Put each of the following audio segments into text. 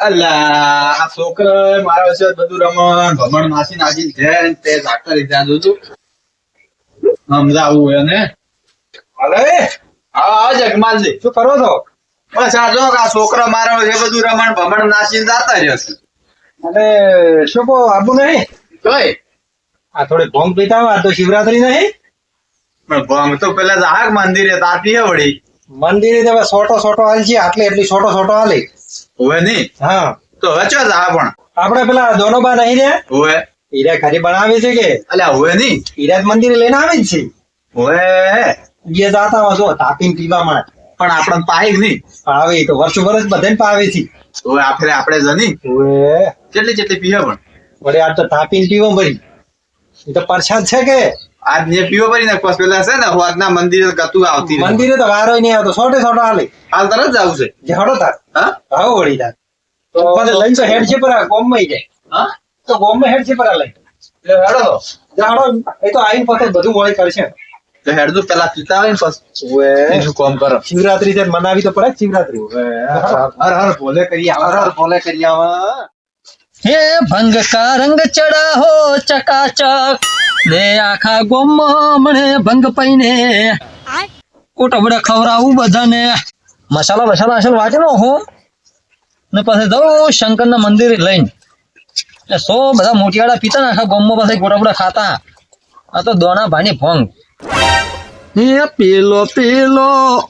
અલા આ છોકરા મારા વિશે બધું રમણ ભમણ નાસી નાસી છે તે ઝાકર ત્યાં જોતું સમજાવું એને અરે હા જગમાલજી શું કરો છો? બસ આ જો આ છોકરા મારા વિશે બધું રમણ ભમણ નાસી જતા રહેશે. અને શું કહો આબુ નહીં? જોઈ આ થોડી ભોંગ પીતા હોય, આ તો શિવરાત્રી નહીં. પણ ભંગ તો પેલા જાગ મંદિરે તાતી હે વળી મંદિરે તો હવે સોટો હાલ છે, આટલી એટલી સોટો હાલી. હવે નહીં હા તો હવે ચો જા પણ આપડે પેલા દોનોબા નહીં રે, હવે હીરા ઘરે બનાવે છે કે અલ્યા હવે નહીં હીરા મંદિરે લઈને આવે જ છે. હવે એ જાતા હોય જો તાપીને પીવા માટે પણ આપણને પાહિક નહીં આવે તો વર્ષ બધાને પાવે છે. હવે આખરે આપણે જની ઓએ કેટલી પીવે પણ વળી આ તો તાપીને પીવો ભરી એ તો પ્રસાદ છે કે આજ જે પીવો પડી ને પછી પેલા છે ને હોદના મંદિરે ગતું આવતી રહે. મંદિરે તો વારો નહીં આવતો, સોટો હાલે. હાલ તરત જ આવું છે જે હડો તાર હા આવો વળી તાર તો પછી લઈને તો હેડ છે પર ગોમમાં જાય હા તો ગોમમાં હેડ છે પર લઈ એટલે હેડો જાડો એ તો આઈને પછી બધું વળી કરશે. તો હેડજો પેલા પીતા આવે ને પછી ઓએ બીજું કામ કરો. શિવરાત્રી છે મનાવી તો પડે જ શિવરાત્રી. હર હર ભોલે કરી આવા હે ભંગ કા રંગ ચડા હો ચકાચક ને આખા ગોમમાં મને ભંગ પૈને કોટબડા ખવરાવું બધાને મસાલા અસલ વાંચેલો હો ને પછી જવું શંકરના મંદિરે લઈને સો બધા મોટિયાળા પીતા ને આખા ગોમમાં પછી કોટબડા ખાતા. આ તો દોના ભાની ભંગ. હે પેલો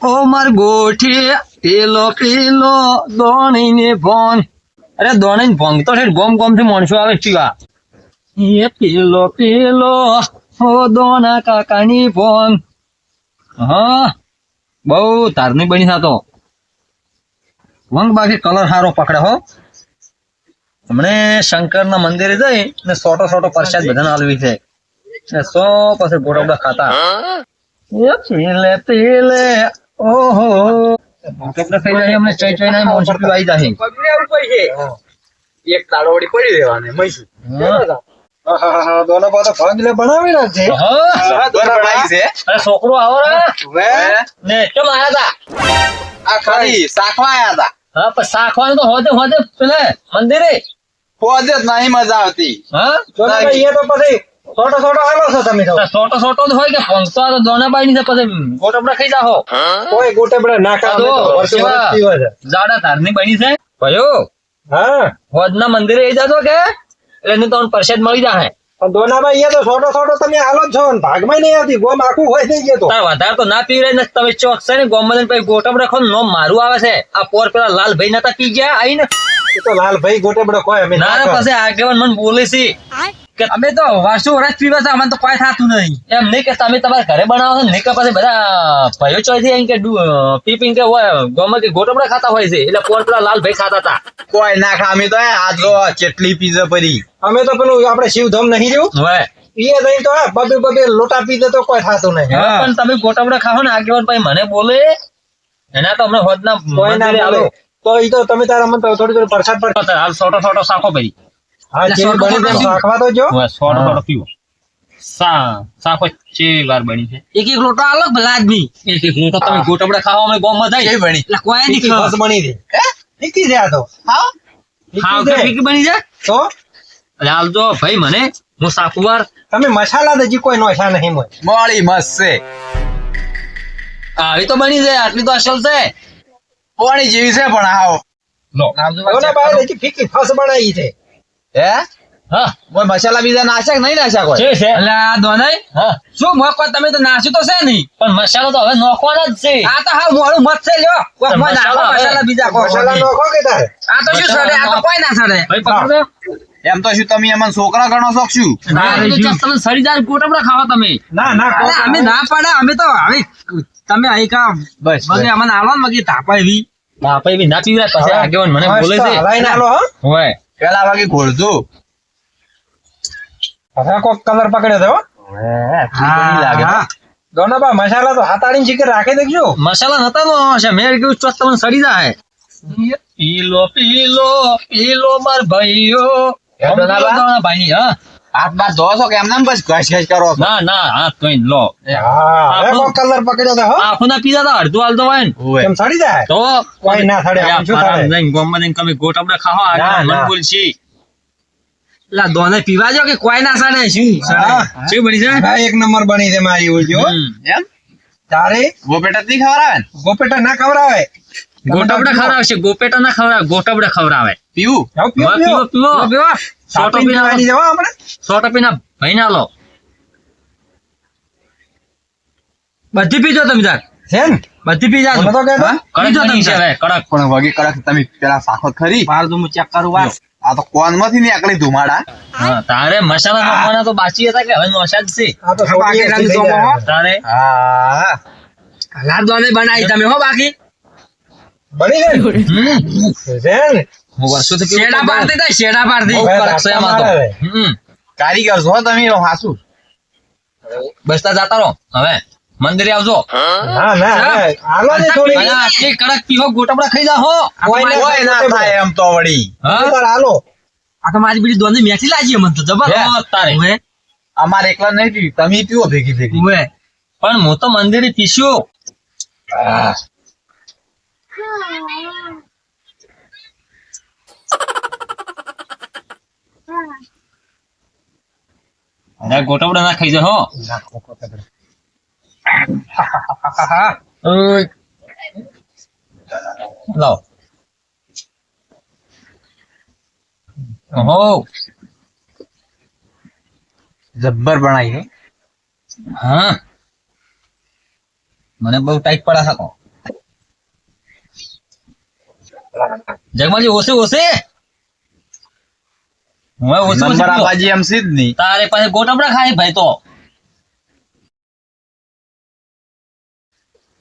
ઓ માર ગોઠી પેલો દોણી ને ભોંગ. અરે દોણે ભોંગ તો છે ગોમ થી માણસો આવે પીવા. એ પેલો હો દોના કાકાની ભોંગ. હા બહુ તારની બની થતો ભોંગ. બાકી કલર સારો પકડે હો. હમણે શંકરના મંદિરે જઈ ને સોટો પ્રસાદ બધાને આલવી છે ને સો પછી ગોળા ખાતા. એ પેલે ઓહો અમને ચોઈ ના માણસો પીવા આવી જાય. એક તાળો વળી પડી દેવાની મૈસું દોનો પાછો ભાગ લે બનાવેલા છે. અરે છોકરો આવો ને કેમ આયા તા? આ ખાલી શાખવા આયા હતા. હા પણ શાખવાનું તો હોજે પેલે મંદિરે ફોજે જ નહીં મજા આવતી. હા દોનાભાઈ એ તો પછી સોટો હાલો છો તમે તો. સોટો જ હોય કે પંખતો આ તો દોનાબાઈ ની છે પછી ગોટપડા ખાઈ જાહો. કોઈ ગોટે બડા ના કાઢો વર્ષ પીવા છે. જાડા ધારની બની છે ભયો. હા હોજના મંદિરે આવી જાતો કે એટલે એને તો પ્રસાદ મળી જાય. પણ દોનાભાઈ એ તો સોટો તમે હાલો જ છો ને ભાગમાં નહીં આવતી. ગોમ આખું હોય થઈ ગયો તો તાર વધારે તો ના પીવડાય ને તમે ચોક છે ને ગોમમાં પછી ગોટપડા ખાવ નો મારું આવે છે. આ પોર પેલા લાલભાઈ નતા પી ગયા આઈ ને એ તો લાલભાઈ ગોટે બડા કોઈ અમે ના પછી આગેવાન મને બોલે છે કે અમે તો વર્ષ પીવા છે અમને તો કોઈ થતું નહીં. એમ નહીં કે તમે તમારા ઘરે બનાવો છો નહીં કે પછી બધા ભાઈઓ ચોઈથી અહીં કે પીપિંગ કે હોય ગોમાં કે ગોટપડા ખાતા હોય છે એટલે પોર પેલા લાલભાઈ ખાતા હતા. કોઈ ના ખામી તો આ જો કેટલી પીઝા પડી. અમે તો પેલું આપડે શિવધામ નહીં રહ્યું હોય એ નહીં તો બબે લોટા પીધે તો કોઈ થતું નહીં. પણ તમે ગોટપડા ખાઓ ને આગેવાન ભાઈ મને બોલે એના તો હમણાં હોદના કોઈ ના મંદિરે બોલે આવો. તો એ તો તમે તારા મન થોડી પ્રસાદ પર હાલ સોટો સાખો ભાઈ. હા જે બને તેમ રાખવા તો જો. સોટો પીવો. સાખો છે વાર બની છે. એક લોટો આલો ભલા આદમી. એક લોટો તમે ગોટપડા ખાવા અમે ગોમમાં જાય કેવી બની? એટલે કોઈ નહીં ફીકી બસ બની દે ફીકી છે આ તો. હા ખાવ કે ફીકી બની જાય તો એટલે હાલ જો ભાઈ મને હું સાકુવાર તમે મસાલા દજી કોઈ નોશા નહીં મોય. મોળી મસ્ત છે. આવી તો બની જાય આટલી તો અસલ છે. પાણી જેવી છે પણ આવો લો દોના બાય દજી ફીકી ફસ બનાવી છે. હે હા કોઈ મસાલા બીજા નાખ્યા કે નહીં નાખ્યા કોઈ? છે એટલે આ દોનાઈ હા શું મોકો તમે તો નાસ્યું તો છે નહીં પણ મસાલો તો હવે નોખવાનો જ છે. આ તો હા મોળું મત છે લ્યો મસાલા બીજા મસાલા નોખો કે તારે આ તો શું સડે આ તો કોઈ ના સડે ભાઈ પકડો. એમ તો શું તમે એમાં છોકરા ગણો શકશું? તમે સડી જાય ગોટપડા ખાવા તમે. ના અમે ના પાડે અમે તો હવે તમે અહીં કા બસ મને અમને આલો ને મગી તાપા એવી ના પીવરાય પછી આગેવાન મને બોલે છે. હલાઈ ના લો હો. હોય પેલા વાગે ઘોળજો. હવે કોક કલર પકડે તો લાગે હા. દોનાબા મસાલા તો હાથાડીને ચીકર રાખી દેજો. મસાલા નતા નો છે મેં કીધું ચોથ તમને સડી જાય. પીલો માર ભાઈઓ ભાઈ હા હાથ બાર ધો છો કે એમને એમ બસ ઘસ ઘસ કરો છો? ના ના હાથ ધોઈને લો હા હવે કોક કલર પકડ્યો તો હો આખું ના પીધા તો અડધું હાલતો હોય ને ઓવે. કેમ સડી જાય તો કોઈ ના સડે, આમ શું થાય? જઈને ગોમમાં જઈને તમે ગોટ આપણે ખાઓ ના, આગળ મન ના. બોલશી લા દોને પીવા જો કે કોઈ ના સડે શું હા. સડે શું બની છે હા, એક નંબર બની છે મારી ઉલજો એમ તારે ગોપેટા જ નહીં ખવડાવે ને? ગોપેટા ના ખવડાવે ગોટબડે ખવડાવશે ગોપેટા ના ખવડાવે ગોટબડે ખવડાવે પીવું? જાઓ, પીવો, હવે પીવો. પીવો પીવો સો સાપી ટપી પીવાની જવા આપણે સો ટપી ના ભાઈ ના લો બધી પીજો તમે તાર છે ને બધી પી જાજો મને તો કહેતો. હા? કડક બની છે હવે કડક પણ વગી કડક તમે પેલા સાખો ખરી બાર તો હું ચેક કરું વાર આ તો કોન માંથી નીકળી ધુમાડા. હા તારે મસાલા નાખવાના તો બાકી હતા કે હવે મસાજ છે આ તો બાકી સોટી રંગ થઈ તો જાય. તારે હા લાડ દોને બનાવી તમે હો બાકી બની જાય ને? છે ને? હું વર્ષોથી શેડા પાડતી તા શેડા પાડતી બહુ કડક છે એમાં તો મારે. કારીગર છો તમે હાસુ. બસતા જાતા રહો હવે મંદિરે આવજો ના ના હવે હાલો ને થોડી અને આટલી કડક પીવો ગોટબડા ખાઈ જા હો કોઈ ના થાય એમ તો વળી. હા તાર હાલો આ તો મારી બીડી દોની મેથી લાજી મને તો જબરદસ્ત તારે હવે અમારે એકલા નહીં પીવી, તમે પીવો ભેગી ભેગી. હવે પણ હું તો મંદિરે પીસ્યો અને ગોટબડા ના ખાઈ જા હો ઓય. લાવ ઓહો જબ્બર બનાવી હે. હા મને બહુ ટાઈટ પડા શકો જગમાજી ઓછે ઓછે હું ઓછે નંબર ઓછે આબાજી એમ સીધ નહીં. તારે પાસે ગોટબડા ખાય ભાઈ તો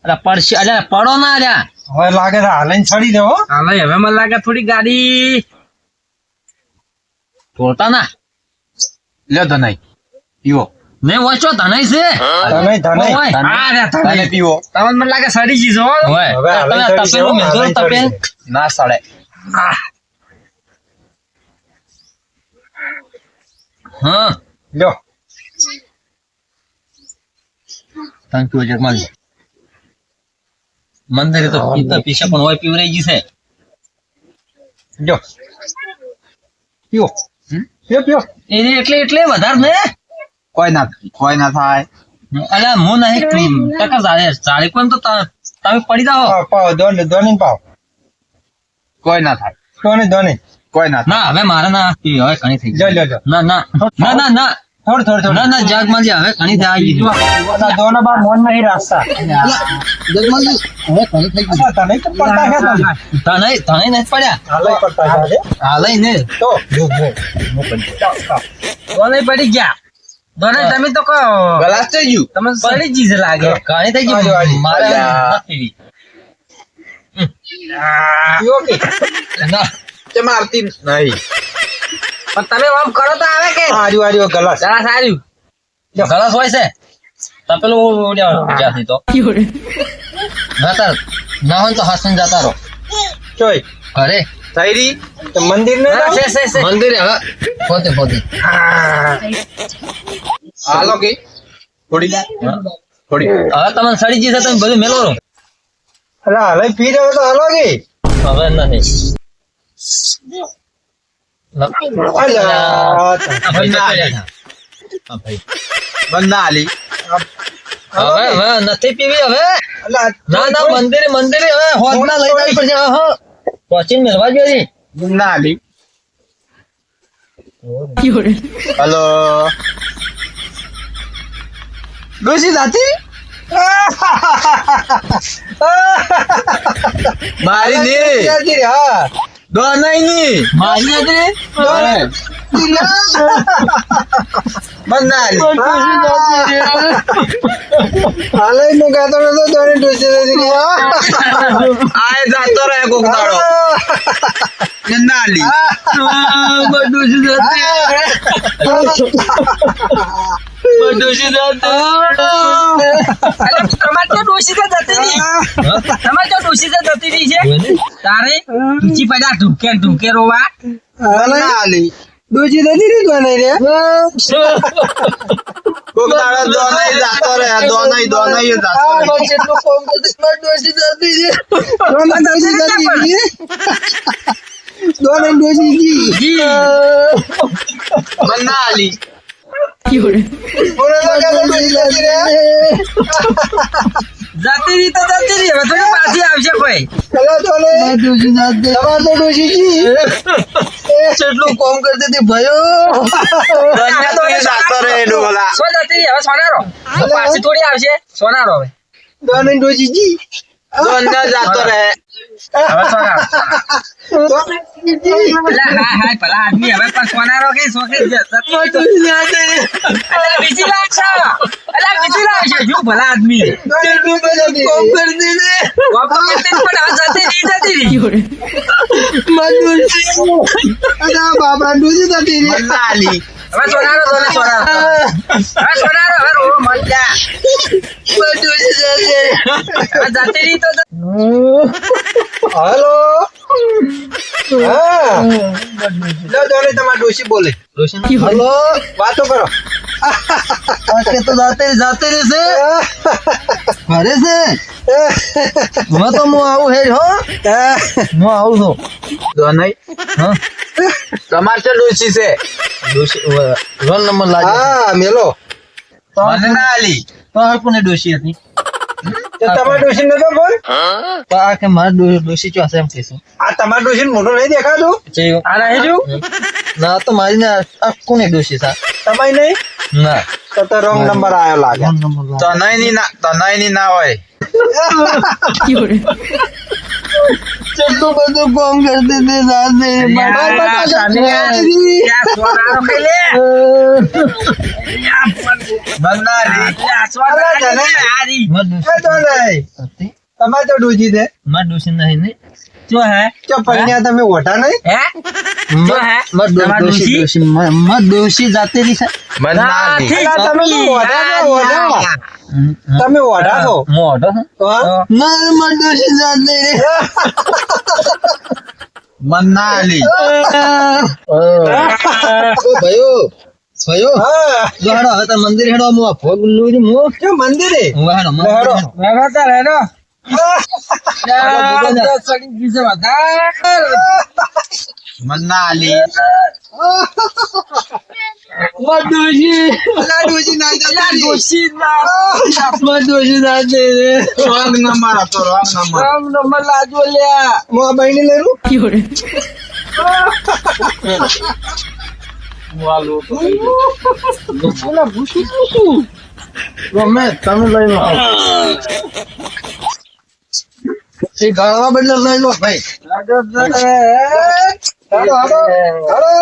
અરે પડશે અરે પડો ના અલ્યા હવે લાગે છે હાલીને છડી દેવો હવે હવે મને લાગે થોડી ગાડી તોડતા ના લ્યો ધનાઈ પીવો. ને વાંચો ધનાઈ છે ધનાઈ, ધનાઈ. ઓય. હા રે તને ધનાઈ પીવો. તમને મને લાગે સડી જીજો હવે હવે હાલીને તમે છડી તપેલું દેવો, મેજો હાલીને તપેલ છડી દેવો. ના સડે. હા લ્યો થેન્ક યુ જગમાજી મંદિરે તો પીતા પીસા પણ હોય પીવરાઈ ગઈ છે લ્યો પીવો હમ? પીવો પીવો એને એટલે વધારે ને કોઈ ના થાય. અલ્યા હું નહીં ક્રીમ ટકા ચાળી પણ તો તમે પડી જાઓ પાવ પાવ ધોની પાવ કોઈ ના થાય. ધોની કોઈ ના થાય. ના હવે મારે ના પીવી હવે ઘણી થઈ લ્યો ગઈ લ્યો લ્યો ના ના ના ના ના થોડું ના ના જગમાજી હવે ઘણી થઈ ગઈ દોના બા મોન નહીં રાખતા જગમાજી હવે ઘણી થઈ ગઈ તને તો પડતા હે તને તને નથી પડ્યા હાલે પડતા છે હાલય ને તો જો દોને પડી ગયા દોને તમે તો કહો ગલાસ થઈ ગયું. તમે સડી જી છે લાગે ઘણી થઈ આજુ, ગઈ આજુ. મારે અલ્યા. નથી પીવો કે ના તે મારતી નહીં. પણ તમે આમ કરો તો આવે કે આર્યો ગલાસ જરા સારું ગલાસ હોય છે તપેલું જ્યાંથી તો જતા ના હોય તો હાસન જતા રહો ચોય અરે થઈ રહી. તો મંદિર ને ના, છે મંદિરે હવે પોતે પોતે હાલો કે થોડી થોડી. હવે તમને સડી જશે તમે બધું મેલો રહો અરે હાલે પી રહ્યો તો હાલો કે હવે નથી અલ્યા બંધ ના હાલી. હવે હવે નથી પીવી હવે અલ્યા ના ના મંદિરે હવે હોદ ના લઈ જવી પડશે હા પહોંચીને મેળવા જોઈએ બંધ ના હાલી. હલો ડોસી જાતી મારી દે હા દો નહીં મારી નથી બંધ ના હાલી. હાલે નું ગાતો નતો દોરી ડોસી દીધી આય જાતો રહે કોક દાડો. ને ના હાલી. બધું જ તમારે તો ડોસી તો જતી રહી છે તારે ઊંચી પડ્યા ઢૂકે રોવા બંધ ના હાલી. ડોશી નથી રહી તો નહીં રે કોક દાડો દોનાઈ જાતો રહે, દોનાઈ જાતો રહે. કેટલું કોમ કરતી મારી ડોશી જતી રહી. દોના ડોશી જતી રહી દોના ડોશી જી મને ના આલી. બોલો તો કે ડોશી જતી રે જતી રહી તો જતી રહી, હવે થોડી પાછી આવશે કોઈ. ચલો તો ને ડોશી જતી તમાર તો ડોશી જી કેટલું કોમ કરતી હતી ભાઈઓ. દોનિયા તો એ જાતો રહે એનું ભલા. સો જતી રહી, હવે સોનારો પાછી થોડી આવશે. સોનારો હવે દોના ડોશી જી દોનિયા જાતો રહે. હવે સોનારો. દોના જી અલા હા હા ભલા આદમી હવે પણ સોનારો કે શોખે બીજી લાવશે. અલા બીજી લાવશે જો ભલા આદમી કોમ કરતી ને કોમ તો કરતી ને પણ હવે જતી રહી. અરે બાબા ડોશી જતી મને રે ના આલી. હવે સોનારો દોને સોનારો. હવે સોનારો હવે રો મત જા. હવે જતી રહી તો હેલો હા લો દોને તમાર ડોશી બોલે હલો વાતો કરો કે તો જાતે રહેશે ઘરે છે. હવે તો હું આવું હે હો, હું આવું છું. દોનાઈ હા તમાર તો ડોશી છે. રોલ નંબર લાગે. હા મેલો મને ના આલી. તો આ કોને ડોશી હતી? તો તમાર ડોશી નતો બોલ તો આ કે મારી ડોશી ચો હશે એમ કહેશું. આ તમાર ડોશી મોઢું નહીં દેખાતું આ નહીં જો ના તો મારી ને આ કોને ડોશી સા તમારી નહીં ના તો રોંગ નંબર આયો લાગે રોલ નંબર લાગે. તનાઈની ના હોય. કેટલું બધું કામ કરતી હતી સાથે. મને ના આલી. તમારે તો ડોશી છે મારી ડોશી નહીં ને જો હે ચો પૈણ્યા તમે ઓઢા નહીં મત ડોશી જાતે રહી છે. મને ના આલી. અલા, તમે તો ઓઢા છો, ઓઢા. તમે ઓઢા છો હું ઓઢો છું. હા? ના મારી ડોશી જાતે રહી. મને ના આલી. ભાઈઓ હા જો હેડો હવે તો મંદિર હેડો હું આ ભોગ લઉં છું હું. જો મંદિરે હું હેડો મંદિર હેડો. હેડો. મને ના આલી. અલા, ડોશી ના જતી રહી. રોંગ નંબર હતો, રોંગ નંબર. હું આ બહેની લઈ લઉં ગમે તમે લઈ લો. એ ગાળવા બદલે લઈ લો ભાઈ. હેડો, હેડો, હેડો.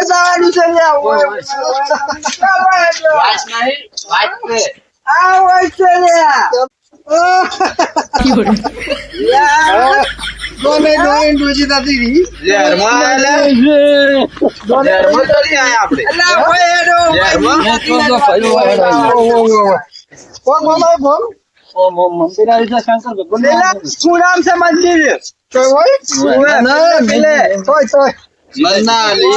જવાનું છે લે, ડોને ડોશી થતી રહી. ઝેરમાં આલે. ઝેરમાં તો નહીં આયા આપણે. ઝેરમાં? મંદિર આવી છે શંકર ભગવાન. શું નામ છે મંદિર કોઈ હોય તોય મને ના આલી.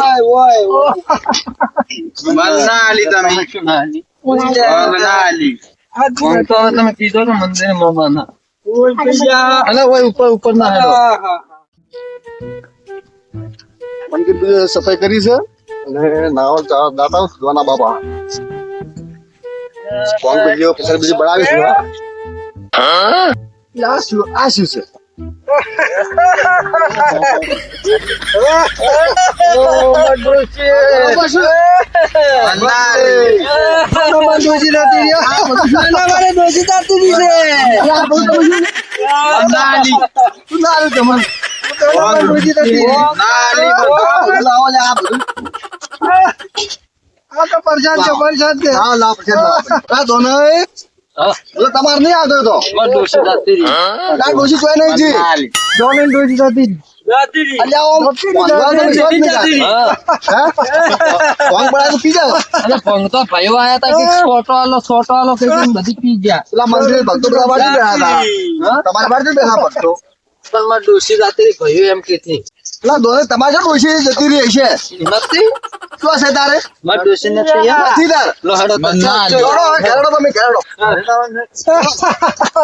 મને ના આલી તમે. મને ના આલી. ફોન તો હવે તમે કીધો તો મંદિર મામા અલા ઓય ઉપર ના હેડો. મંદિર સફાઈ કરી છે અને નાવા દાતા સુધાના બાબા કોણ બીજો પસાર બીજી બનાવી છે આ શું છે મને ના આલી. ડોશી થતી રહી. ડોશી થતી રહી છે. મને ના આલી. શું ના આવ્યું તમને ડોશી થતી રહી. ના આલી મને. લાવો લે આ બધું આ તો પરસાદ છે પરસાદ છે. હા લાવ પછી આ દોને એટલે તમારે નહીં આવતો તો મારી ડોશી જાતી રહી. આ ડોશી કોઈ નહીં જી ના આલી. ડોને ડોશી થતી રહી. અલ્યા ઓમ ભગવાન તમે વિશ્વાસ નહીં કરતા. હે કોણ બળા તો પી જાવ અરે ભંગ તો ભાઈઓ આયા તા કે છોટો આલો કઈ બધી પી ગયા. પેલા મંદિર ભક્તો બધા બાજુ બેઠા હતા તમારા બાજુ બેઠા ભક્તો પણ માર ડોશી રાતે ગયો એમ કેતી પેલા દોરે તમારે શું ડોશી જતી રહી છે નથી શું છે તારે માર ડોશી નથી યાર નથી તાર લો હેડો તો. મને ના આલ્યો. ખેડો તમે ખેડો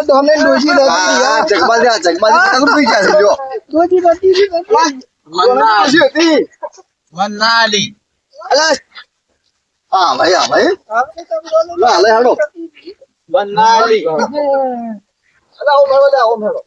દોને ડોશી નથી આ જગબાજી કાકુ પી ગયા છે જો ડોશી નથી મને ના આલ્યો. ડોશી હતી મને ના આલી. અલા હા ભાઈ લો હાલે હેડો મને ના આલી. અલા આવો મેળો